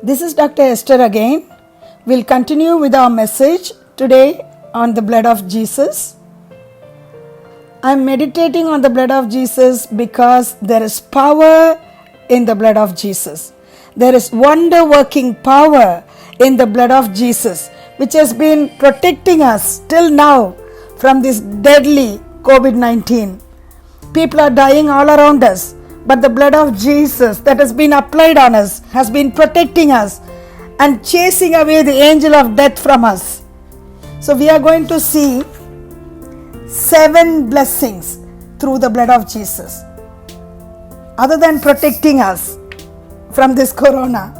This is Dr. Esther again. We'll continue with our message today on the blood of Jesus. I'm meditating on the blood of Jesus because there is power in the blood of Jesus. There is wonder working power in the blood of Jesus, which has been protecting us till now from this deadly COVID-19. People are dying all around us, but the blood of Jesus that has been applied on us has been protecting us and chasing away the angel of death from us. So we are going to see 7 blessings through the blood of Jesus. Other than protecting us from this corona,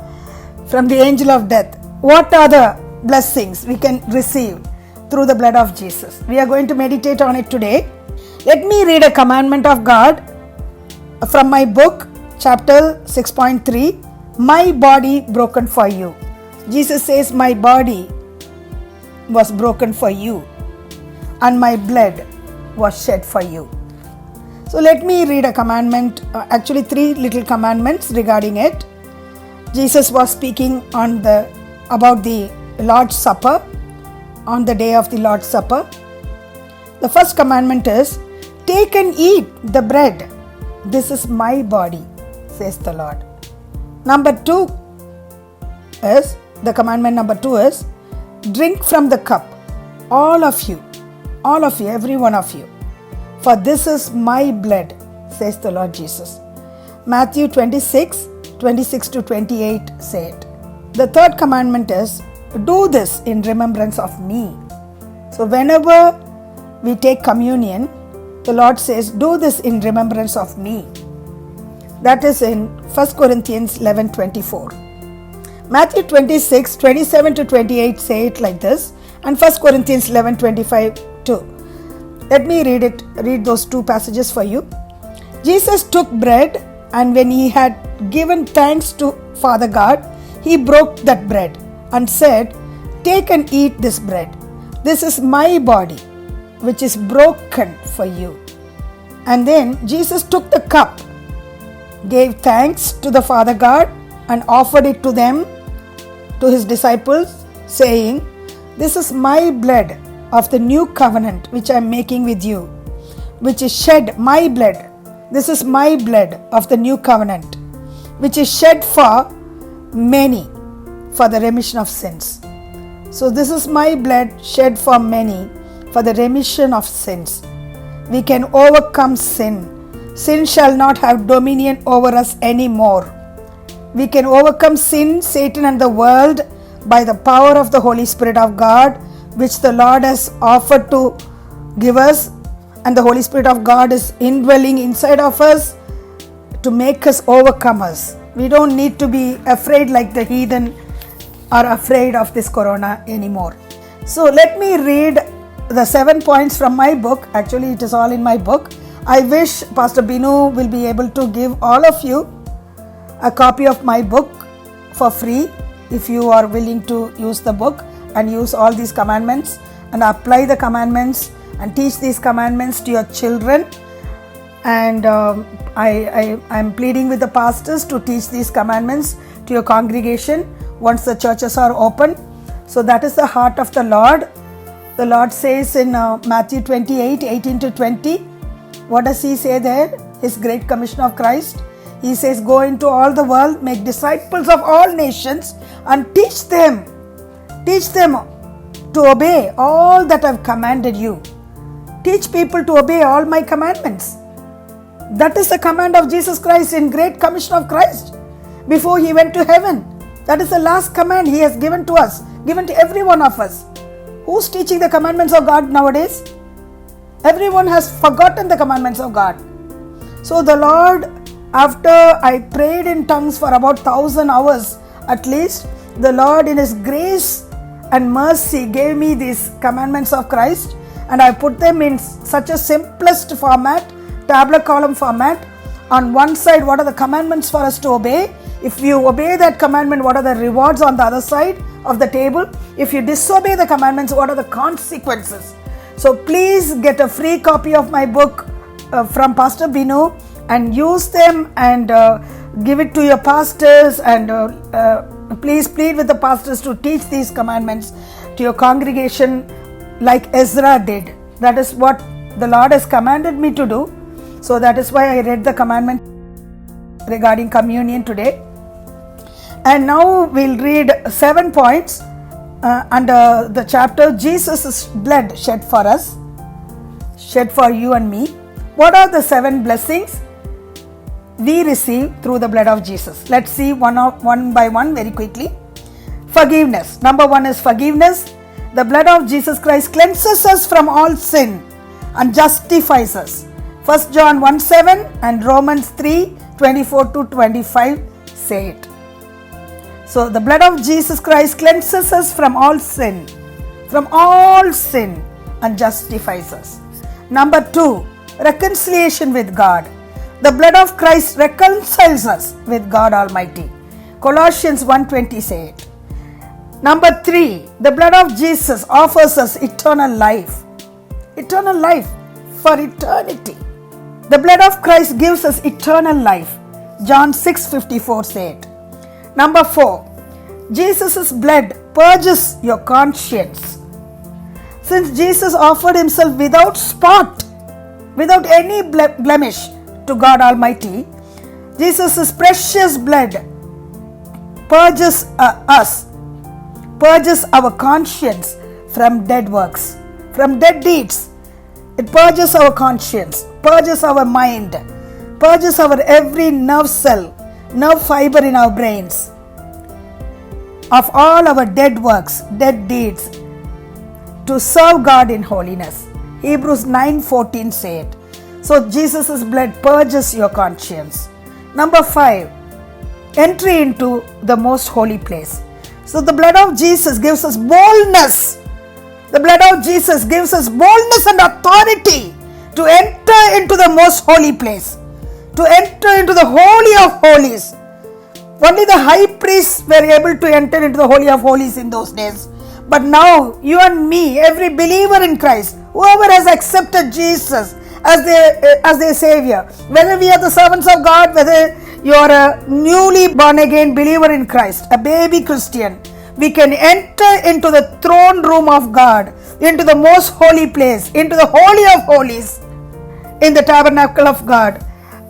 from the angel of death, what other blessings we can receive through the blood of Jesus? We are going to meditate on it today. Let me read a commandment of God from my book, chapter 6.3, My body broken for you. Jesus says, my body was broken for you and my blood was shed for you. So let me read a commandment, actually 3 little commandments regarding it. Jesus was speaking about the Lord's Supper, on the day of the Lord's Supper. The first commandment is, take and eat the bread. This is my body, says the Lord. Commandment number 2 is, drink from the cup, all of you, every one of you. For this is my blood, says the Lord Jesus. Matthew 26:26-28 say it. The third commandment is, do this in remembrance of me. So whenever we take communion, the Lord says, do this in remembrance of me. That is in 1 Corinthians 11:24. Matthew 26:27-28 say it like this, and 1 Corinthians 11:25 too. Let me read those 2 passages for you. Jesus took bread, and when he had given thanks to Father God, he broke that bread and said, take and eat this bread. This is my body, which is broken for you. And then Jesus took the cup, gave thanks to the Father God, and offered it to them, to his disciples, saying, this is my blood of the new covenant which I am making with you, which is shed, my blood. This is my blood of the new covenant, which is shed for many for the remission of sins. So this is my blood shed for many for the remission of sins. We can overcome sin. Sin shall not have dominion over us anymore. We can overcome sin, Satan, and the world by the power of the Holy Spirit of God, which the Lord has offered to give us, and the Holy Spirit of God is indwelling inside of us to make us overcomers. We don't need to be afraid like the heathen are afraid of this corona anymore. So let me read the 7 points from my book. Actually, it is all in my book. I wish Pastor Binu will be able to give all of you a copy of my book for free if you are willing to use the book and use all these commandments and apply the commandments and teach these commandments to your children. And I'm pleading with the pastors to teach these commandments to your congregation once the churches are open. So that is the heart of the Lord. The Lord says in Matthew 28:18-20, what does he say there? His great commission of Christ. He says, go into all the world, make disciples of all nations, and teach them to obey all that I've commanded you. Teach people to obey all my commandments. That is the command of Jesus Christ in Great Commission of Christ before he went to heaven. That is the last command he has given to us, given to every one of us. Who's teaching the commandments of God nowadays? Everyone has forgotten the commandments of God. So the Lord, after I prayed in tongues for about 1,000 hours at least, the Lord in his grace and mercy gave me these commandments of Christ, and I put them in such a simplest format, tabular column format. On one side, what are the commandments for us to obey? If you obey that commandment, what are the rewards on the other side of the table? If you disobey the commandments, what are the consequences? So please get a free copy of my book from Pastor Binu and use them and give it to your pastors and please plead with the pastors to teach these commandments to your congregation like Ezra did. That is what the Lord has commanded me to do. So that is why I read the commandment regarding communion today. And now we'll read 7 points under the chapter Jesus' blood shed for us, shed for you and me. What are the 7 blessings we receive through the blood of Jesus? Let's see one by one very quickly. Forgiveness. Number 1 is forgiveness. The blood of Jesus Christ cleanses us from all sin and justifies us. 1 John 1:7 and Romans 3:24 to 25 say it. So the blood of Jesus Christ cleanses us from all sin and justifies us. Number 2, reconciliation with God. The blood of Christ reconciles us with God Almighty. Colossians 1:20 say it. Number 3, the blood of Jesus offers us eternal life. Eternal life for eternity. The blood of Christ gives us eternal life. John 6:54 say it. Number 4, Jesus' blood purges your conscience. Since Jesus offered himself without spot, without any blemish to God Almighty, Jesus' precious blood purges our conscience from dead works, from dead deeds. It purges our conscience, purges our mind, purges our every nerve cell, nerve fiber in our brains of all our dead works, dead deeds, to serve God in holiness. Hebrews 9:14 say it. So Jesus' blood purges your conscience. Number 5, entry into the most holy place. So the blood of Jesus gives us boldness. The blood of Jesus gives us boldness and authority to enter into the most holy place, to enter into the Holy of Holies. Only the high priests were able to enter into the Holy of Holies in those days. But now, you and me, every believer in Christ, whoever has accepted Jesus as their Savior, whether we are the servants of God, whether you are a newly born again believer in Christ, a baby Christian, we can enter into the throne room of God, into the most holy place, into the Holy of Holies, in the tabernacle of God,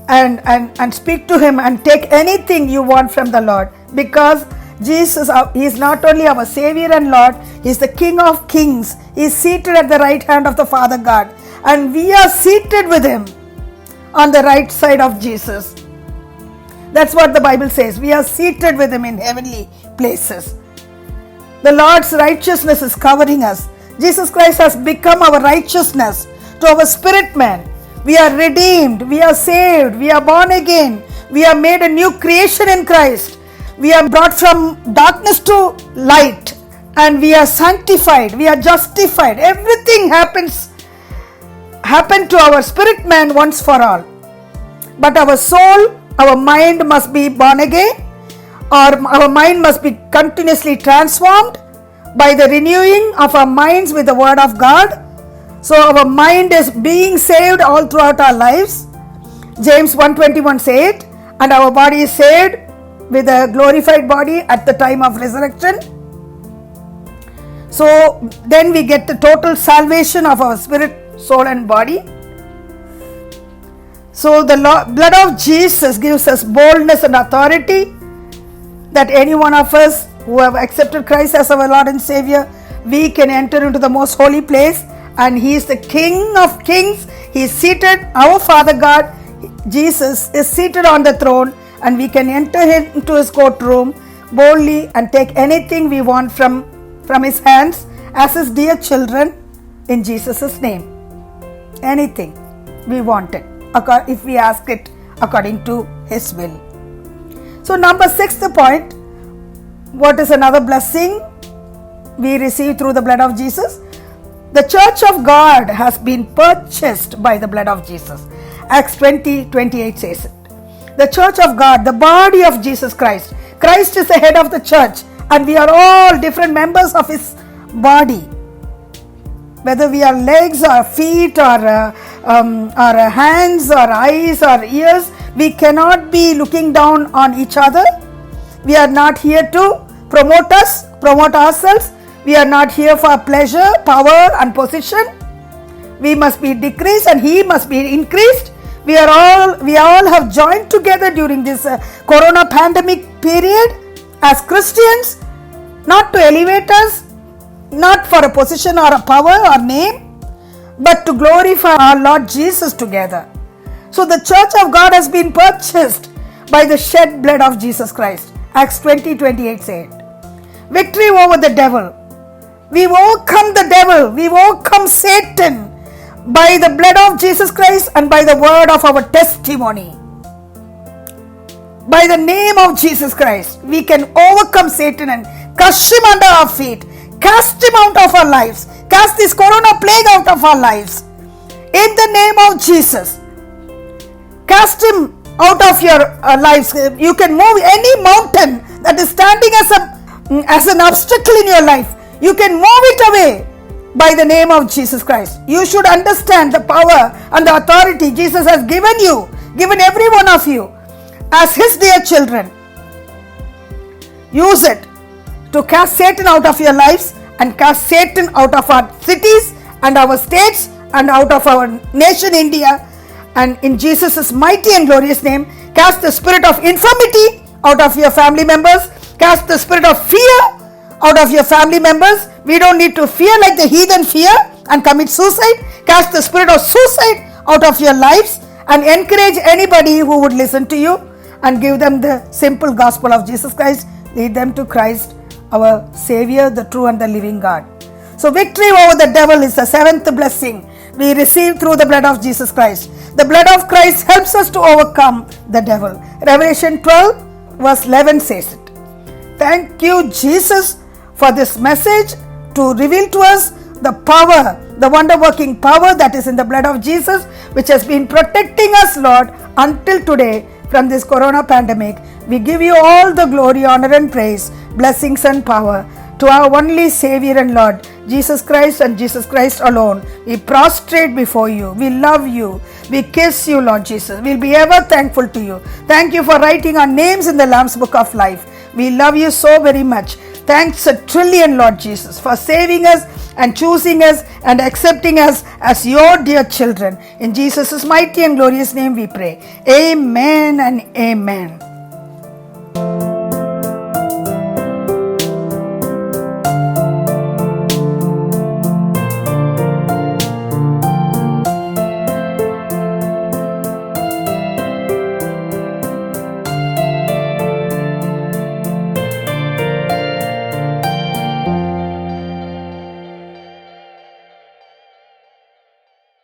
and speak to Him and take anything you want from the Lord, because Jesus, He is not only our Savior and Lord, He is the King of Kings. He is seated at the right hand of the Father God, and we are seated with Him on the right side of Jesus. That's what the Bible says. We are seated with Him in heavenly places. The Lord's righteousness is covering us. Jesus Christ has become our righteousness to our spirit man. We are redeemed, we are saved, we are born again, we are made a new creation in Christ. We are brought from darkness to light, and we are sanctified, we are justified. Everything happened to our spirit man once for all. But our soul, our mind must be born again, or our mind must be continuously transformed by the renewing of our minds with the word of God. So our mind is being saved all throughout our lives. James 1:21 say it, and our body is saved with a glorified body at the time of resurrection. So then we get the total salvation of our spirit, soul and body. So the blood of Jesus gives us boldness and authority that any one of us who have accepted Christ as our Lord and Savior, we can enter into the most holy place, and He is the King of Kings. He is seated, our Father God, Jesus is seated on the throne, and we can enter into His courtroom boldly and take anything we want from His hands as His dear children in Jesus' name. Anything we want it, if we ask it according to His will. So number 6th point, what is another blessing we receive through the blood of Jesus? The church of God has been purchased by the blood of Jesus. Acts 20:28 says it. The church of God, the body of Jesus Christ. Christ is the head of the church, and we are all different members of His body. Whether we are legs or feet or hands or eyes or ears, we cannot be looking down on each other. We are not here to promote us, promote ourselves. We are not here for pleasure, power and position. We must be decreased and He must be increased. We all have joined together during this corona pandemic period as Christians, not to elevate us, not for a position or a power or name, but to glorify our Lord Jesus together. So the church of God has been purchased by the shed blood of Jesus Christ. Acts 20:28 said, victory over the devil. We've overcome the devil. We've overcome Satan by the blood of Jesus Christ and by the word of our testimony. By the name of Jesus Christ, we can overcome Satan and crush him under our feet. Cast him out of our lives. Cast this corona plague out of our lives. In the name of Jesus. Cast him out of your lives. You can move any mountain that is standing as an obstacle in your life. You can move it away by the name of Jesus Christ. You should understand the power and the authority Jesus has given you, given every one of you as His dear children. Use it to cast Satan out of your lives and cast Satan out of our cities and our states and out of our nation India. And in Jesus' mighty and glorious name, cast the spirit of infirmity out of your family members. Cast the spirit of fear out of your family members. We don't need to fear like the heathen fear and commit suicide. Cast the spirit of suicide out of your lives and encourage anybody who would listen to you and give them the simple gospel of Jesus Christ. Lead them to Christ, our Savior, the true and the living God. So victory over the devil is the seventh blessing we receive through the blood of Jesus Christ. The blood of Christ helps us to overcome the devil. Revelation 12 verse 11 says it. Thank you, Jesus, for this message to reveal to us the power, the wonder-working power that is in the blood of Jesus, which has been protecting us, Lord, until today from this corona pandemic. We give you all the glory, honor and praise, blessings and power to our only Savior and Lord, Jesus Christ and Jesus Christ alone. We prostrate before you. We love you. We kiss you, Lord Jesus. We'll be ever thankful to you. Thank you for writing our names in the Lamb's Book of Life. We love you so very much. Thanks a trillion, Lord Jesus, for saving us and choosing us and accepting us as your dear children. In Jesus' mighty and glorious name we pray. Amen and amen.